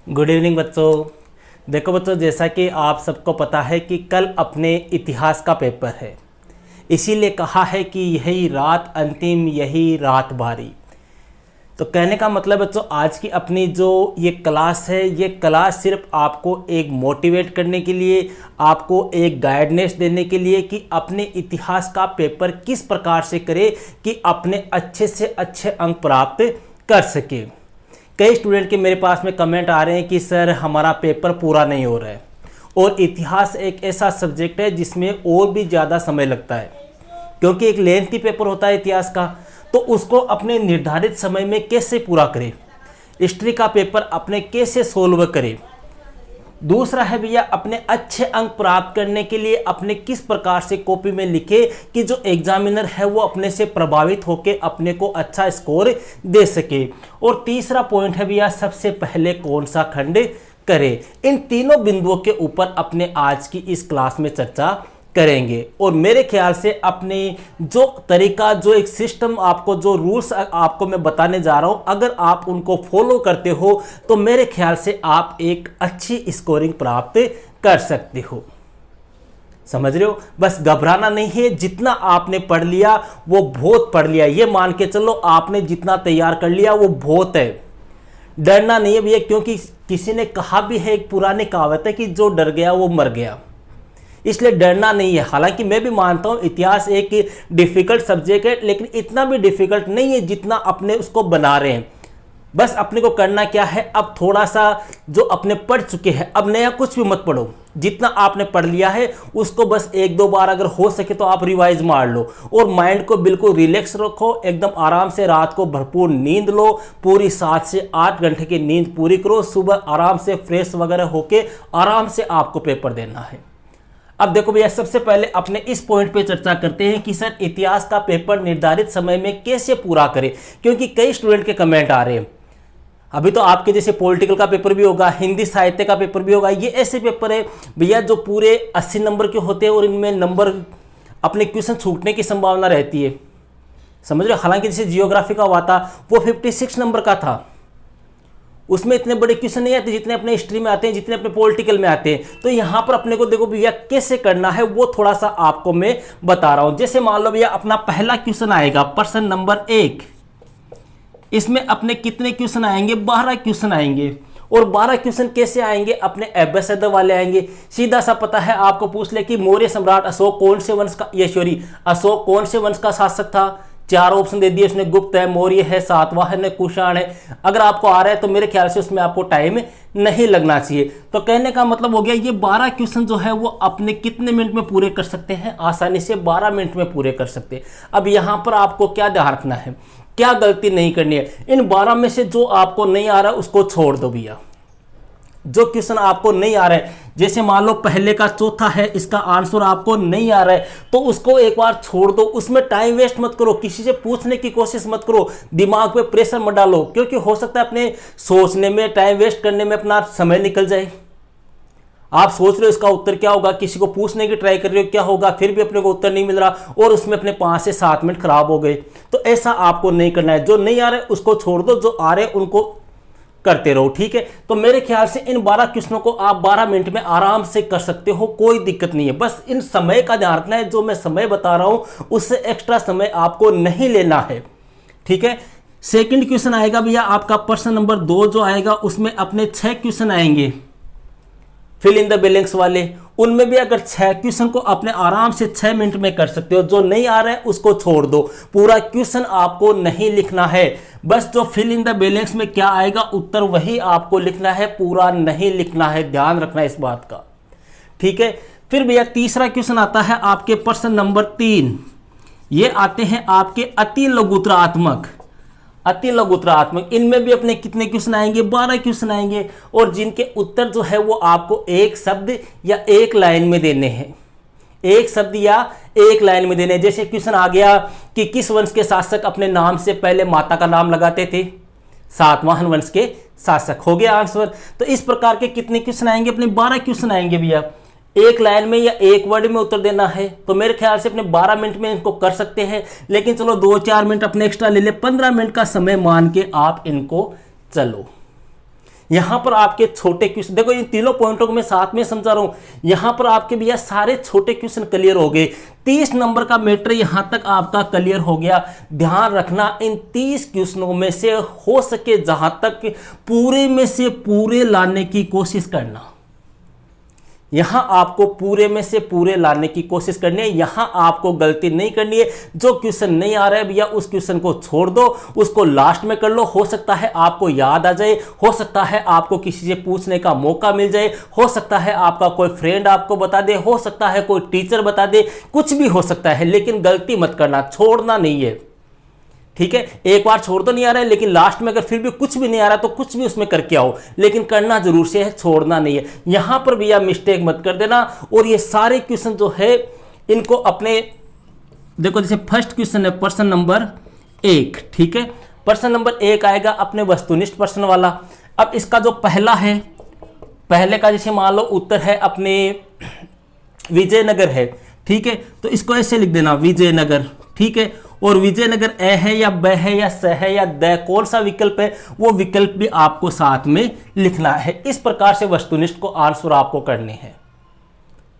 Good evening बच्चों। देखो बच्चों, जैसा कि आप सबको पता है कि कल अपने इतिहास का पेपर है, इसीलिए कहा है कि यही रात अंतिम, यही रात भारी। तो कहने का मतलब बच्चों, आज की अपनी जो ये क्लास है, ये क्लास सिर्फ आपको एक मोटिवेट करने के लिए, आपको एक गाइडेंस देने के लिए कि अपने इतिहास का पेपर किस प्रकार से करें कि अपने अच्छे से अच्छे अंक प्राप्त कर सके। कई स्टूडेंट के मेरे पास में कमेंट आ रहे हैं कि सर हमारा पेपर पूरा नहीं हो रहा है, और इतिहास एक ऐसा सब्जेक्ट है जिसमें और भी ज़्यादा समय लगता है, क्योंकि एक लेंथी पेपर होता है इतिहास का। तो उसको अपने निर्धारित समय में कैसे पूरा करें, हिस्ट्री का पेपर अपने कैसे सोल्व करें। दूसरा है भैया, अपने अच्छे अंक प्राप्त करने के लिए अपने किस प्रकार से कॉपी में लिखे कि जो एग्जामिनर है वो अपने से प्रभावित होकर अपने को अच्छा स्कोर दे सके। और तीसरा पॉइंट है भैया, सबसे पहले कौन सा खंड करें। इन तीनों बिंदुओं के ऊपर अपने आज की इस क्लास में चर्चा करेंगे। और मेरे ख्याल से अपने जो तरीका, जो एक सिस्टम, आपको जो रूल्स आपको मैं बताने जा रहा हूं, अगर आप उनको फॉलो करते हो तो मेरे ख्याल से आप एक अच्छी स्कोरिंग प्राप्त कर सकते हो। समझ रहे हो? बस घबराना नहीं है, जितना आपने पढ़ लिया वो बहुत पढ़ लिया, ये मान के चलो आपने जितना तैयार कर लिया वो बहुत है। डरना नहीं है भैया, क्योंकि किसी ने कहा भी है, एक पुरानी कहावत है कि जो डर गया वो मर गया, इसलिए डरना नहीं है। हालांकि मैं भी मानता हूं इतिहास एक डिफिकल्ट सब्जेक्ट है, लेकिन इतना भी डिफिकल्ट नहीं है जितना अपने उसको बना रहे हैं। बस अपने को करना क्या है, अब थोड़ा सा जो अपने पढ़ चुके हैं, अब नया कुछ भी मत पढ़ो, जितना आपने पढ़ लिया है उसको बस एक दो बार अगर हो सके तो आप रिवाइज मार लो, और माइंड को बिल्कुल रिलैक्स रखो, एकदम आराम से रात को भरपूर नींद लो, पूरी 7 से 8 घंटे की नींद पूरी करो, सुबह आराम से फ्रेश वगैरह होके आराम से आपको पेपर देना है। अब देखो भैया, सबसे पहले अपने इस पॉइंट पे चर्चा करते हैं कि सर इतिहास का पेपर निर्धारित समय में कैसे पूरा करें, क्योंकि कई स्टूडेंट के कमेंट आ रहे हैं। अभी तो आपके जैसे पॉलिटिकल का पेपर भी होगा, हिंदी साहित्य का पेपर भी होगा, ये ऐसे पेपर है भैया जो पूरे 80 नंबर के होते हैं, और इनमें नंबर अपने क्वेश्चन छूटने की संभावना रहती है। समझ रहे हो? हालांकि जैसे जियोग्राफी का हुआ था वो 56 नंबर का था, उसमें इतने बड़े क्वेश्चन नहीं आते जितने अपने हिस्ट्री में आते हैं, जितने अपने पॉलिटिकल में आते हैं। तो यहां पर अपने को देखो भैया कैसे करना है वो थोड़ा सा आपको मैं बता रहा हूं। जैसे मान लो भैया अपना पहला क्वेश्चन आएगा प्रश्न नंबर 1, इसमें अपने कितने क्वेश्चन आएंगे? 12 क्वेश्चन आएंगे। और 12 क्वेश्चन कैसे आएंगे? अपने एब्बासिद वाले आएंगे। सीधा सा पता है, आपको पूछ ले कि मौर्य सम्राट अशोक कौन से वंश का, ये सॉरी, अशोक कौन से वंश का शासक था? 4 ऑप्शन दे दिए उसने, गुप्त है, मौर्य है, सातवाहन है, कुषाण है। अगर आपको आ रहा है तो मेरे ख्याल से उसमें आपको टाइम नहीं लगना चाहिए। तो कहने का मतलब हो गया, ये 12 क्वेश्चन जो है वो अपने कितने मिनट में पूरे कर सकते हैं? आसानी से 12 मिनट में पूरे कर सकते हैं। अब यहां पर आपको क्या ध्यान रखना है, क्या गलती नहीं करनी है? इन 12 में से जो आपको नहीं आ रहा है उसको छोड़ दो भैया। जो क्वेश्चन आपको नहीं आ रहा है, जैसे मान लो पहले का चौथा है, इसका आंसर आपको नहीं आ रहा है, तो उसको एक बार छोड़ दो, उसमें टाइम वेस्ट मत करो, किसी से पूछने की कोशिश मत करो, दिमाग पे प्रेशर मत डालो, क्योंकि हो सकता है अपने सोचने में, टाइम वेस्ट करने में अपना समय निकल जाए। आप सोच रहे हो इसका उत्तर क्या होगा, किसी को पूछने की ट्राई कर रहे हो क्या होगा, फिर भी अपने को उत्तर नहीं मिल रहा, और उसमें अपने 5 से 7 मिनट खराब हो गए। तो ऐसा आपको नहीं करना है। जो नहीं आ रहा है उसको छोड़ दो, जो आ रहे हैं उनको करते रहो, ठीक है? तो मेरे ख्याल से इन 12 क्वेश्चनों को आप 12 मिनट में आराम से कर सकते हो, कोई दिक्कत नहीं है। बस इन समय का ध्यान रखना है, जो मैं समय बता रहा हूं उससे एक्स्ट्रा समय आपको नहीं लेना है, ठीक है? सेकंड क्वेश्चन आएगा भैया आपका प्रश्न नंबर 2 जो आएगा, उसमें अपने 6 क्वेश्चन आएंगे फिल इन द ब्लैंक्स वाले। उनमें भी अगर 6 क्वेश्चन को अपने आराम से 6 मिनट में कर सकते हो। जो नहीं आ रहा है उसको छोड़ दो, पूरा क्वेश्चन आपको नहीं लिखना है, बस जो फिल इन द ब्लैंक्स में क्या आएगा उत्तर वही आपको लिखना है, पूरा नहीं लिखना है। ध्यान रखना है इस बात का, ठीक है? फिर भैया तीसरा क्वेश्चन आता है आपके प्रश्न नंबर 3। ये आते हैं आपके अति लघुत्रात्मक। अति लघुत्रात्मक, इनमें भी अपने कितने क्वेश्चन आएंगे? 12 क्वेश्चन आएंगे, और जिनके उत्तर जो है वो आपको एक शब्द या एक लाइन में देने हैं, एक शब्द या एक लाइन में देने हैं। जैसे क्वेश्चन आ गया कि किस वंश के शासक अपने नाम से पहले माता का नाम लगाते थे? सातवाहन वंश के शासक, हो गया आंसर। तो इस प्रकार के कितने क्वेश्चन आएंगे? अपने 12 क्वेश्चन आएंगे भैया, एक लाइन में या एक वर्ड में उत्तर देना है। तो मेरे ख्याल से अपने 12 मिनट में इनको कर सकते हैं, लेकिन चलो 2-4 मिनट अपने एक्स्ट्रा ले ले, 15 मिनट का समय मान के आप इनको चलो। यहाँ पर आपके छोटे क्वेश्चन, देखो इन तीनों पॉइंटों को मैं साथ में समझा रहा हूँ। यहाँ पर आपके भैया सारे छोटे क्वेश्चन क्लियर हो गए। 30 नंबर का मैटर यहाँ तक आपका क्लियर हो गया। ध्यान रखना, इन 30 क्वेश्चनों में से हो सके जहां तक पूरे में से पूरे लाने की कोशिश करना। यहां आपको पूरे में से पूरे लाने की कोशिश करनी है। यहां आपको गलती नहीं करनी है। जो क्वेश्चन नहीं आ रहा है भैया उस क्वेश्चन को छोड़ दो, उसको लास्ट में कर लो। हो सकता है आपको याद आ जाए, हो सकता है आपको किसी से पूछने का मौका मिल जाए, हो सकता है आपका कोई फ्रेंड आपको बता दे, हो सकता है कोई टीचर बता दे, कुछ भी हो सकता है। लेकिन गलती मत करना, छोड़ना नहीं है, ठीक है। एक बार छोड़ तो नहीं आ रहा है, लेकिन लास्ट में अगर फिर भी कुछ भी नहीं आ रहा तो कुछ भी उसमें करके आओ, लेकिन करना जरूर से है, छोड़ना नहीं है। यहां पर भैया मिस्टेक मत कर देना। और ये सारे क्वेश्चन जो है इनको अपने, देखो जैसे फर्स्ट क्वेश्चन है प्रश्न नंबर 1, ठीक है। प्रश्न नंबर 1 आएगा अपने वस्तुनिष्ठ प्रश्न वाला। अब इसका जो पहला है, पहले का जैसे मान लो उत्तर है अपने विजयनगर है, ठीक है। तो इसको ऐसे लिख देना विजयनगर, ठीक है। और विजयनगर ए है या ब है या स है या द, कौन सा विकल्प है वो विकल्प भी आपको साथ में लिखना है। इस प्रकार से वस्तुनिष्ठ को आंसर आपको करने हैं,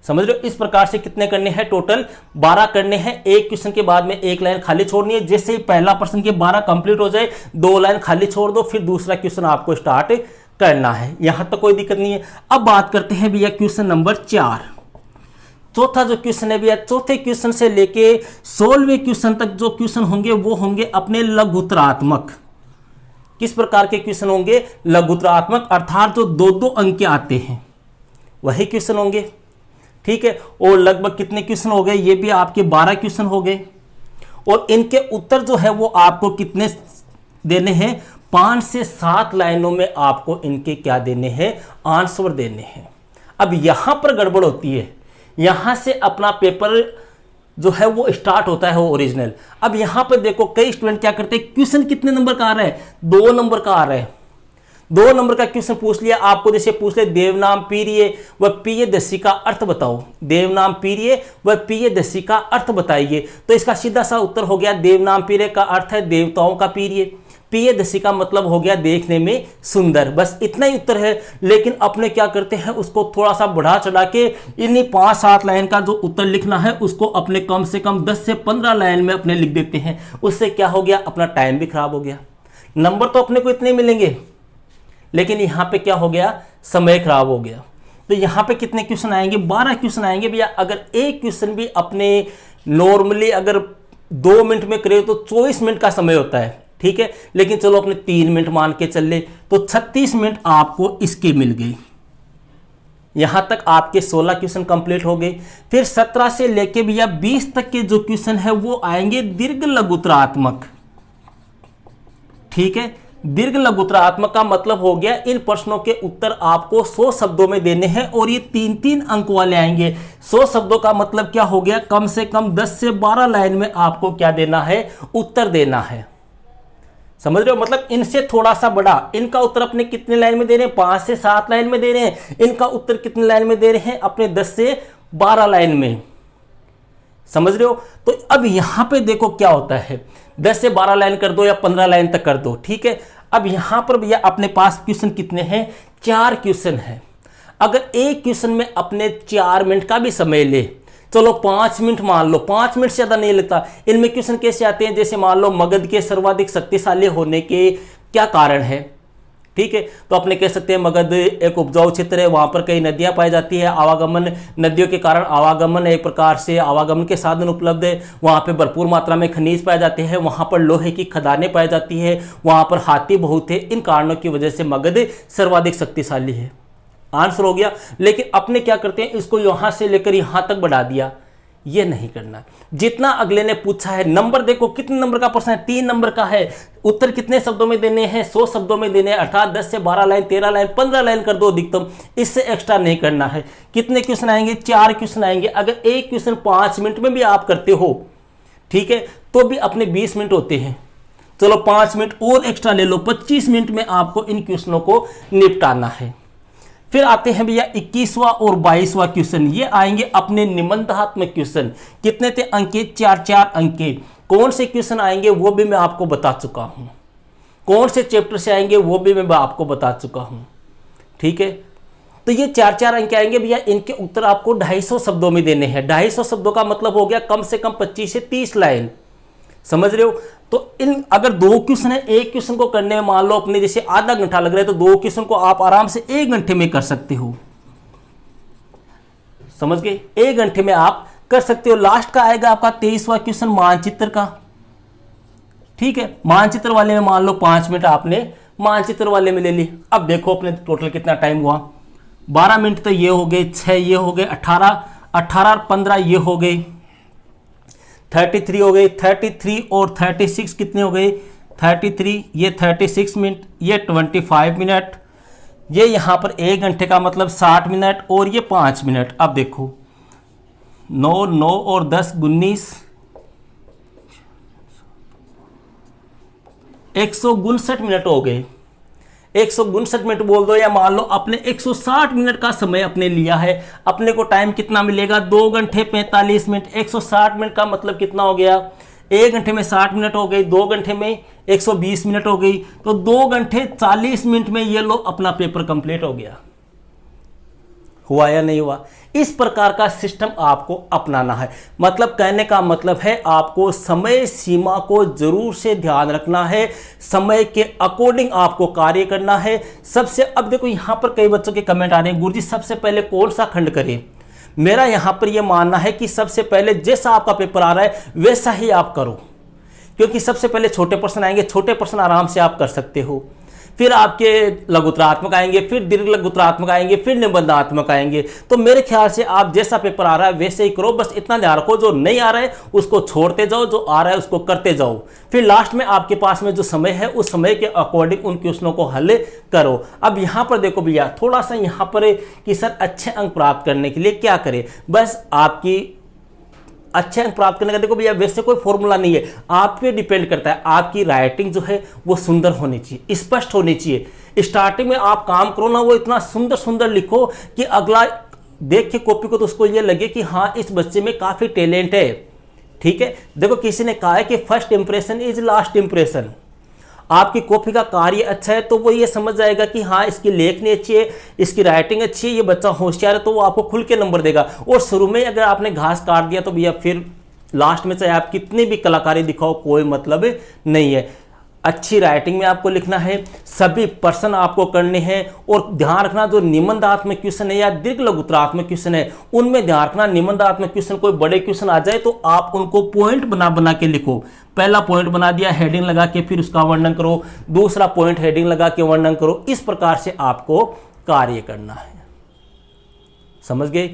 समझ रहे हो। इस प्रकार से कितने करने हैं, टोटल 12 करने हैं। एक क्वेश्चन के बाद में एक लाइन खाली छोड़नी है। जैसे ही पहला प्रश्न के 12 कंप्लीट हो जाए 2 लाइन खाली छोड़ दो, फिर दूसरा क्वेश्चन आपको स्टार्ट करना है। यहां तक कोई दिक्कत नहीं है। अब बात करते हैं भैया क्वेश्चन नंबर 4। चौथा जो क्वेश्चन है भैया, चौथे क्वेश्चन से लेके 16वें क्वेश्चन तक जो क्वेश्चन होंगे वो होंगे अपने लघुत्तरात्मक। किस प्रकार के क्वेश्चन होंगे, लघुत्तरात्मक, अर्थात जो 2-2 अंक के आते हैं वही क्वेश्चन होंगे, ठीक है। और लगभग कितने क्वेश्चन हो गए, ये भी आपके 12 क्वेश्चन हो गए। और इनके उत्तर जो है वो आपको कितने देने हैं, 5 से 7 लाइनों में आपको इनके क्या देने हैं, आंसर देने हैं। अब यहां पर गड़बड़ होती है, यहां से अपना पेपर जो है वो स्टार्ट होता है वो ओरिजिनल। अब यहां पर देखो कई स्टूडेंट क्या करते हैं, क्वेश्चन कितने नंबर का आ रहा है, 2 नंबर का आ रहा है। 2 नंबर का क्वेश्चन पूछ लिया आपको, जैसे पूछ ले देवनाम पीरिये व पियदर्शी का अर्थ बताओ। देवनाम पीरिये व पियदर्शी का अर्थ बताइए। तो इसका सीधा सा उत्तर हो गया, देवनाम पीरिये का अर्थ है देवताओं का पीरिये, पियदर्शी का मतलब हो गया देखने में सुंदर। बस इतना ही उत्तर है। लेकिन अपने क्या करते हैं, उसको थोड़ा सा बढ़ा चढ़ा के इन्हीं 5-7 लाइन का जो उत्तर लिखना है उसको अपने कम से कम 10 से 15 लाइन में अपने लिख देते हैं। उससे क्या हो गया, अपना टाइम भी खराब हो गया। नंबर तो अपने को इतने मिलेंगे, लेकिन यहां पे क्या हो गया, समय खराब हो गया। तो यहां पे कितने क्वेश्चन आएंगे, 12 क्वेश्चन आएंगे भैया। अगर एक क्वेश्चन भी अपने नॉर्मली अगर 2 मिनट में करे तो 24 मिनट का समय होता है, ठीक है। लेकिन चलो अपने 3 मिनट मान के चल ले तो 36 मिनट आपको इसके मिल गई। यहां तक आपके 16 क्वेश्चन कंप्लीट हो गए। फिर 17 से लेके भैया 20 तक के जो क्वेश्चन है वो आएंगे दीर्घ लघुत्तरात्मक, ठीक है। दीर्घ लघुत्तरात्मक का मतलब हो गया इन प्रश्नों के उत्तर आपको 100 शब्दों में देने हैं और ये 3-3 अंक वाले आएंगे। 100 शब्दों का मतलब क्या हो गया, कम से कम 10 से 12 लाइन में आपको क्या देना है, उत्तर देना है। समझ रहे हो, मतलब इनसे थोड़ा सा बड़ा। इनका उत्तर अपने कितने लाइन में दे रहे हैं, 5 से 7 लाइन में दे रहे हैं। इनका उत्तर कितने लाइन में दे रहे हैं, अपने 10 से 12 लाइन में। समझ रहे हो। तो अब यहां पे देखो क्या होता है, 10 से 12 लाइन कर दो या 15 लाइन तक कर दो, ठीक है। अब यहां पर भैया अपने पास क्वेश्चन कितने हैं, 4 क्वेश्चन है। अगर एक क्वेश्चन में अपने 4 मिनट का भी समय ले, चलो 5 मिनट मान लो, 5 मिनट से ज्यादा नहीं लगता। इनमें क्वेश्चन कैसे आते हैं, जैसे मान लो मगध के सर्वाधिक शक्तिशाली होने के क्या कारण है, ठीक है। तो अपने कह सकते हैं मगध एक उपजाऊ क्षेत्र है, वहां पर कई नदियां पाई जाती है, आवागमन, नदियों के कारण आवागमन, एक प्रकार से आवागमन के साधन उपलब्ध है। वहां पे भरपूर मात्रा में खनिज पाए जाते हैं, वहां पर लोहे की खदानें पाई जाती है, वहां पर हाथी बहुत है। इन कारणों की वजह से मगध सर्वाधिक शक्तिशाली है। आंसर हो गया। लेकिन अपने क्या करते हैं, इसको यहां से लेकर यहां तक बढ़ा दिया, ये नहीं करना। जितना अगले ने पूछा है, नंबर देखो कितने नंबर का प्रश्न है, 3 नंबर का है। उत्तर कितने शब्दों में देने हैं, 100 शब्दों में देने हैं, अर्थात 10 से 12 लाइन, 13 लाइन, 15 लाइन कर दो अधिकतम, इससे एक्स्ट्रा नहीं करना है। कितने क्वेश्चन आएंगे, 4 क्वेश्चन आएंगे। अगर एक क्वेश्चन 5 मिनट में भी आप करते हो, ठीक है, तो भी अपने 20 मिनट होते हैं। चलो 5 मिनट और एक्स्ट्रा ले लो, 25 मिनट में आपको इन क्वेश्चनों को निपटाना है। फिर आते हैं भैया 21वां और 22वां क्वेश्चन, ये आएंगे अपने निबंधात्मक क्वेश्चन। कितने थे अंक के, 4-4 अंक के। कौन से क्वेश्चन आएंगे वो भी मैं आपको बता चुका हूं, कौन से चैप्टर से आएंगे वो भी मैं आपको बता चुका हूं। ठीक है। तो ये 4-4 अंक आएंगे भैया, इनके उत्तर आपको 250 शब्दों में देने हैं। 250 शब्दों का मतलब हो गया कम से कम 25 से 30 लाइन, समझ रहे हो। तो इन अगर 2 क्वेश्चन है, एक क्वेश्चन को करने में मान लो अपने जैसे आधा घंटा लग रहा है, तो 2 क्वेश्चन को आप आराम से 1 घंटे में कर सकते हो, समझ गए, 1 घंटे में आप कर सकते हो। लास्ट का आएगा आपका 23वां क्वेश्चन मानचित्र का, ठीक है। मानचित्र वाले में मान लो 5 मिनट आपने मानचित्र वाले में ले ली। अब देखो अपने टोटल कितना टाइम हुआ, 12 मिनट तो ये हो गए, 6 ये हो गए, 18 और 15 ये हो गए, 33 हो गई, 33 और 36 कितने हो गए, 33 ये 36 मिनट, ये 25 मिनट, ये यहाँ पर 1 घंटे का मतलब 60 मिनट और ये 5 मिनट। अब देखो 9 और 10 19, 159 मिनट हो गए। 159 मिनट बोल दो या मान लो अपने 160 मिनट का समय अपने लिया है। अपने को टाइम कितना मिलेगा, 2 घंटे 45 मिनट। 160 मिनट का मतलब कितना हो गया, 1 घंटे में 60 मिनट हो गई, 2 घंटे में 120 मिनट हो गई, तो 2 घंटे 40 मिनट में ये लो अपना पेपर कंप्लीट हो गया। हुआ या नहीं हुआ। इस प्रकार का सिस्टम आपको अपनाना है। मतलब कहने का मतलब है आपको समय सीमा को जरूर से ध्यान रखना है, समय के अकॉर्डिंग आपको कार्य करना है। सबसे अब देखो यहां पर कई बच्चों के कमेंट आ रहे हैं, गुरुजी सबसे पहले कौन सा खंड करें। मेरा यहां पर यह मानना है कि सबसे पहले जैसा आपका पेपर आ रहा है वैसा ही आप करो, क्योंकि सबसे पहले छोटे प्रश्न आएंगे, छोटे प्रश्न आराम से आप कर सकते हो, फिर आपके लघुत्रात्मक आएंगे, फिर दीर्घ लघुत्रात्मक आएंगे, फिर निबंधात्मक आएंगे। तो मेरे ख्याल से आप जैसा पेपर आ रहा है वैसे ही करो। बस इतना ध्यान रखो जो नहीं आ रहा है उसको छोड़ते जाओ, जो आ रहा है उसको करते जाओ। फिर लास्ट में आपके पास में जो समय है उस समय के अकॉर्डिंग उन क्वेश्चनों को हल करो। अब यहाँ पर देखो भैया थोड़ा सा यहाँ पर कि सर अच्छे अंक प्राप्त करने के लिए क्या करें, बस आपकी अच्छे अंक प्राप्त करने का देखो भैया वैसे कोई फॉर्मूला नहीं है, आप पे डिपेंड करता है। आपकी राइटिंग जो है वो सुंदर होनी चाहिए, स्पष्ट होनी चाहिए। स्टार्टिंग में आप काम करो ना, वो इतना सुंदर सुंदर लिखो कि अगला देख के कॉपी को तो उसको ये लगे कि हाँ इस बच्चे में काफ़ी टैलेंट है, ठीक है। देखो किसी ने कहा है कि first impression is last impression. आपकी कॉपी का कार्य अच्छा है तो वो ये समझ जाएगा कि हाँ इसकी लेखनी अच्छी है, इसकी राइटिंग अच्छी है, ये बच्चा होशियार है, तो वो आपको खुल के नंबर देगा। और शुरू में अगर आपने घास काट दिया तो भैया फिर लास्ट में चाहे आप कितनी भी कलाकारी दिखाओ कोई मतलब नहीं है। अच्छी राइटिंग में आपको लिखना है, सभी प्रश्न आपको करने हैं। और ध्यान रखना जो निबंधात्मक क्वेश्चन है या दीर्घ लघुत्रात्मक क्वेश्चन है उनमें ध्यान रखना, निबंधात्मक क्वेश्चन कोई बड़े क्वेश्चन आ जाए तो आप उनको पॉइंट बना बना के लिखो। पहला पॉइंट बना दिया, हेडिंग लगा के फिर उसका वर्णन करो, दूसरा पॉइंट हेडिंग लगा के वर्णन करो। इस प्रकार से आपको कार्य करना है, समझ गए।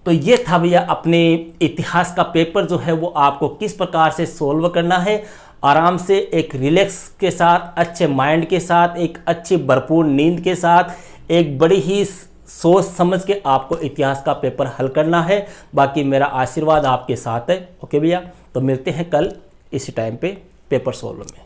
तो ये था भैया अपने इतिहास का पेपर जो है वो आपको किस प्रकार से सोल्व करना है। आराम से एक रिलैक्स के साथ, अच्छे माइंड के साथ, एक अच्छी भरपूर नींद के साथ, एक बड़ी ही सोच समझ के आपको इतिहास का पेपर हल करना है। बाकी मेरा आशीर्वाद आपके साथ है। ओके भैया, तो मिलते हैं कल इसी टाइम पे पेपर सोल्व में।